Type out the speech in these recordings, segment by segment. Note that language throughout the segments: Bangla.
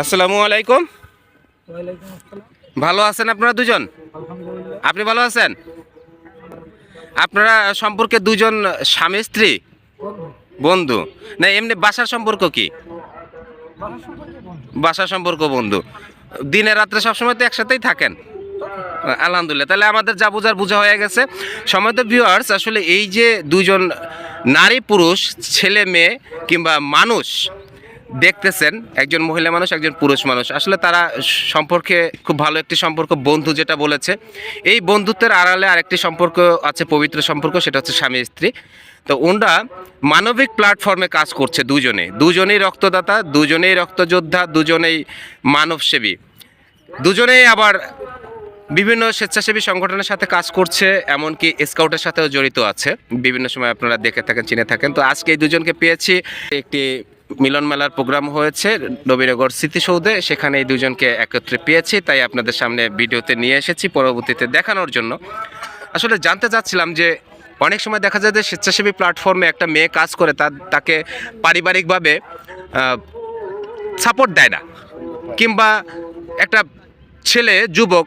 আসসালামু আলাইকুম। ওয়ালাইকুম আসসালাম। ভালো আছেন আপনারা দুজন? আলহামদুলিল্লাহ। আপনি ভালো আছেন? আপনারা সম্পর্কে দুজন স্বামী স্ত্রী? বন্ধু। বন্ধু? না এমনি বাসার সম্পর্ক কি? বাসার সম্পর্কে বন্ধু। বাসার সম্পর্ক বন্ধু। দিনে রাত্রে সবসময় তো একসাথেই থাকেন? আলহামদুলিল্লাহ, তাহলে আমাদের যা বোঝার বোঝা হয়ে গেছে। সম্মানিত ভিউয়ার্স, আসলে এই যে দুজন নারী পুরুষ, ছেলে মেয়ে কিংবা মানুষ দেখতেছেন, একজন মহিলা মানুষ একজন পুরুষ মানুষ, আসলে তারা সম্পর্কে খুব ভালো একটি সম্পর্ক, বন্ধু যেটা বলেছে। এই বন্ধুত্বের আড়ালে আরেকটি সম্পর্ক আছে, পবিত্র সম্পর্ক, সেটা হচ্ছে স্বামী স্ত্রী। তো ওনরা মানবিক প্ল্যাটফর্মে কাজ করছে, দুজনেই রক্তদাতা, দুজনেই রক্তযোদ্ধা, দুজনেই মানবসেবী, দুজনেই আবার বিভিন্ন স্বেচ্ছাসেবী সংগঠনের সাথে কাজ করছে, এমনকি স্কাউটের সাথেও জড়িত আছে। বিভিন্ন সময় আপনারা দেখে থাকেন, চিনে থাকেন। তো আজকে এই দুজনকে পেয়েছি, একটি মিলন মেলার প্রোগ্রাম হয়েছে নবীনগর স্মৃতিসৌধে, সেখানে এই দুজনকে একত্রে পেয়েছি, তাই আপনাদের সামনে ভিডিওতে নিয়ে এসেছি পরবর্তীতে দেখানোর জন্য। আসলে জানতে চাচ্ছিলাম যে অনেক সময় দেখা যায় যে স্বেচ্ছাসেবী প্ল্যাটফর্মে একটা মেয়ে কাজ করে, তাকে পারিবারিকভাবে সাপোর্ট দেয় না, কিংবা একটা ছেলে যুবক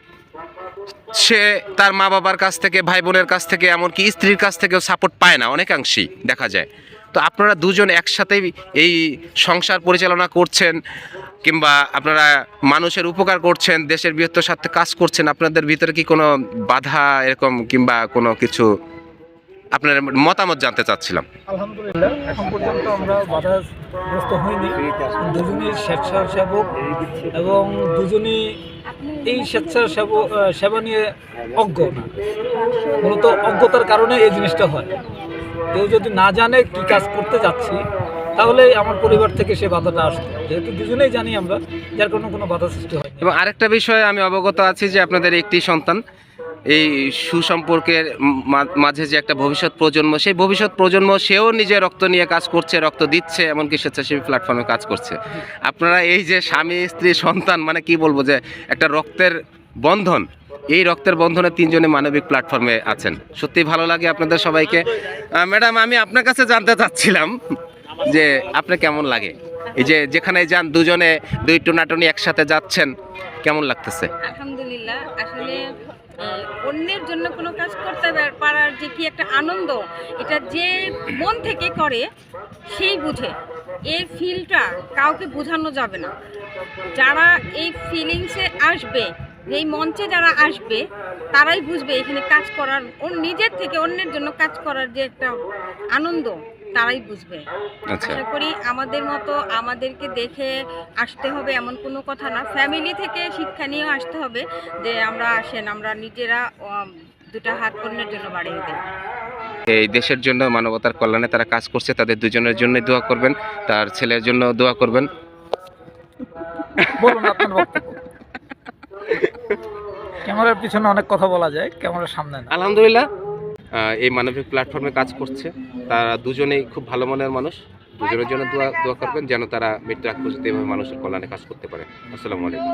সে তার মা বাবার কাছ থেকে, ভাই বোনের কাছ থেকে, এমনকি স্ত্রীর কাছ থেকেও সাপোর্ট পায় না, অনেকাংশেই দেখা যায়। তো আপনারা দুজন একসাথেই এই সংসার পরিচালনা করছেন, কিংবা আপনারা মানুষের উপকার করছেন, দেশের বৃহত্তর স্বার্থে কাজ করছেন, আপনাদের ভিতরে কি কোনো বাধা এরকম কিংবা কোনো কিছু, আপনার মতামত জানতে চাচ্ছিলাম। আলহামদুলিল্লাহ, এখন পর্যন্ত আমরা বাধাগ্রস্ত হইনি। দুজনেই স্বেচ্ছাসেবক এবং দুজনেই এই সেবা নিয়ে অজ্ঞ না। মূলত অজ্ঞতার কারণে এই জিনিসটা হয়। কেউ যদি না জানে কি কাজ করতে যাচ্ছি, তাহলে আমার পরিবার থেকে সে বাধাটা আসতো। যেহেতু দুজনেই জানি আমরা, যার কোনো বাধা সৃষ্টি হয়। এবং আরেকটা বিষয়ে আমি অবগত আছি যে আপনাদের একটি সন্তান, এই সুসম্পর্কের মাঝে যে একটা ভবিষ্যৎ প্রজন্ম, সেই ভবিষ্যৎ প্রজন্ম সেও নিজে রক্ত নিয়ে কাজ করছে, রক্ত দিচ্ছে, এমনকি স্বেচ্ছাসেবী প্ল্যাটফর্মে কাজ করছে। আপনারা এই যে স্বামী স্ত্রী সন্তান, মানে কি বলবো, যে একটা রক্তের বন্ধন, এই রক্তের বন্ধনে তিনজনে মানবিক প্ল্যাটফর্মে আছেন, সত্যি ভালো লাগে আপনাদের সবাইকে। ম্যাডাম, আমি আপনার কাছে জানতে চাচ্ছিলাম যে আপনার কেমন লাগে, এই যে যেখানে যান দুজনে দুই টোনাটনি একসাথে যাচ্ছেন, কেমন লাগতেছে? আলহামদুলিল্লাহ। আসলে অন্যের জন্য কোনো কাজ করতে পারার যে কি একটা আনন্দ, এটা যে মন থেকে করে সেই বুঝে। এই ফিলটা কাউকে বোঝানো যাবে না। যারা এই ফিলিংসে আসবে, এই মঞ্চে যারা আসবে, তারাই বুঝবে এখানে কাজ করার, নিজের থেকে অন্যের জন্য কাজ করার যে একটা আনন্দ, তারাই বুঝবে। আচ্ছা, আশা করি আমাদের মতো আমাদেরকে দেখে আসতে হবে এমন কোনো কথা না, ফ্যামিলি থেকে শিক্ষা নিয়েও আসতে হবে যে আমরা আসেন, আমরা নিজেরা দুটা হাত অন্যের জন্য বাড়িয়ে দেয়। এই দেশের জন্য, মানবতার কল্যাণে তারা কাজ করছে, তাদের দুজনের জন্যই দোয়া করবেন, তার ছেলের জন্য দোয়া করবেন। বলুন আপনার বক্তব্য। ক্যামেরার পিছনে অনেক কথা বলা যায়, ক্যামেরার সামনে না। আলহামদুলিল্লাহ, এই মানবিক প্ল্যাটফর্মে কাজ করছে, তারা দুজনেই খুব ভালো মনের মানুষ। দুজনের জন্য দোয়া করবেন যেন তারা মৃত্যু আগ পর্যন্ত এইভাবে মানুষের কল্যাণে কাজ করতে পারে। আসসালামু আলাইকুম।